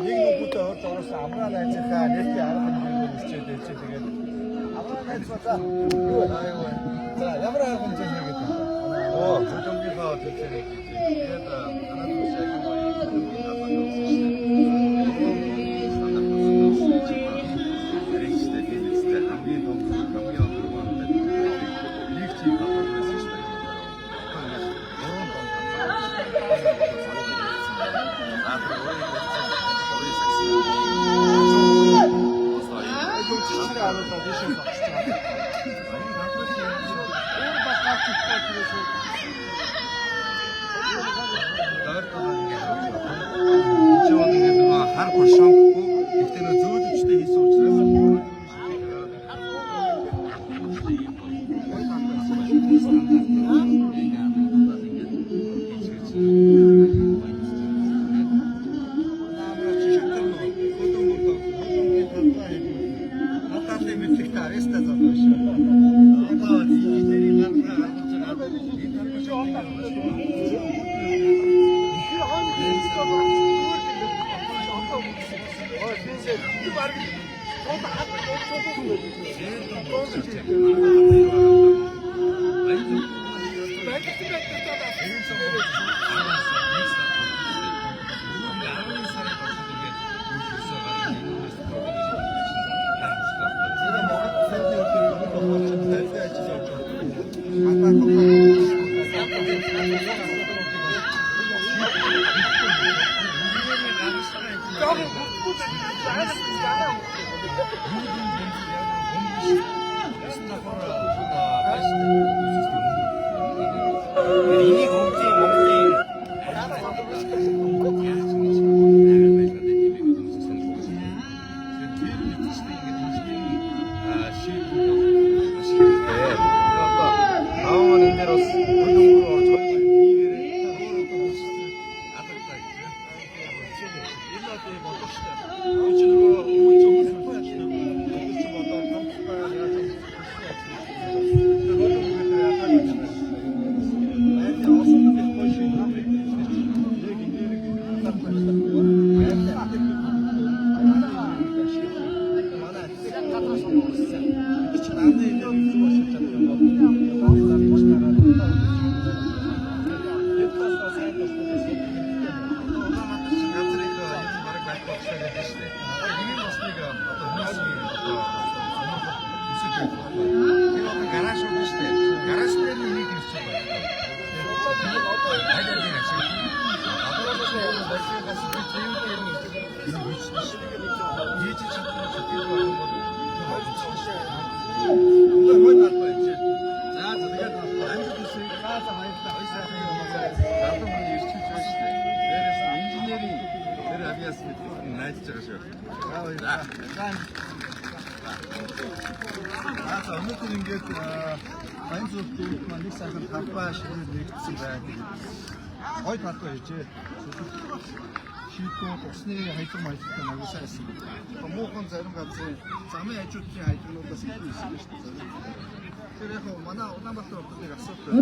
нэг нүгүүтэй орж ороосоо амраа найзынхаа нэртэй арга хэмжээгээр хичээд байж тэгээд амраа найз бата юу аа за ямар арга хэмжээ хийгээд байна. Зөвхөнгийнхаа төлөвлөрийг тэгээд анаад яг хар бошонхгүй ихтэй нөө зөөлөвчтэй хийсэн учраас өнөөдөр ингээд баян зөвлөлт маань нэг сайхан талбай ширээ нэгдсэн байдаг. Гой талбай хийжээ. Шийдвэр усны хайдлаг маягтай аягүй сайсан. Муухан зарим газрын замын хажуудын хайдлагнуудаас илүү ирсэн шүү дээ. Тэр яг манай Улаанбаатар хотод асуудал.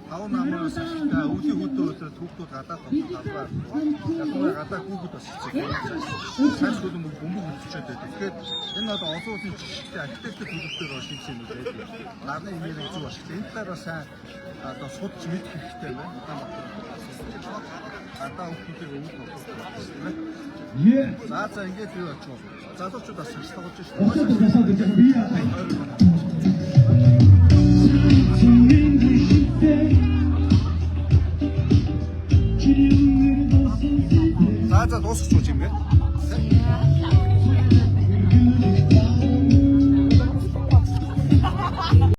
Таван намаас та үлийн хөдөө өдрөд хүүхдүүд гадаад тоглох талбай. Яг гоо гадаад хүүхдүүд бас хэцүү. Сайн сүлэн бөмбөг үлдчихэд байдаг. Тэгэхээр энэ одоо олон улсын жишгтэй архитектор төлөвлөлтөөр шийдсэн юм байдаг. Нарны нэрийг зөв ашиглах. Энэ талаар бас сайн одоо судалж мэдэх хэрэгтэй байна. Гадаа хүүхдүүдийг өвд болох тийм ээ. За ингээд юу очих вэ? Залуучууд бас шашлуулж шүү. За дуусах юм гээд.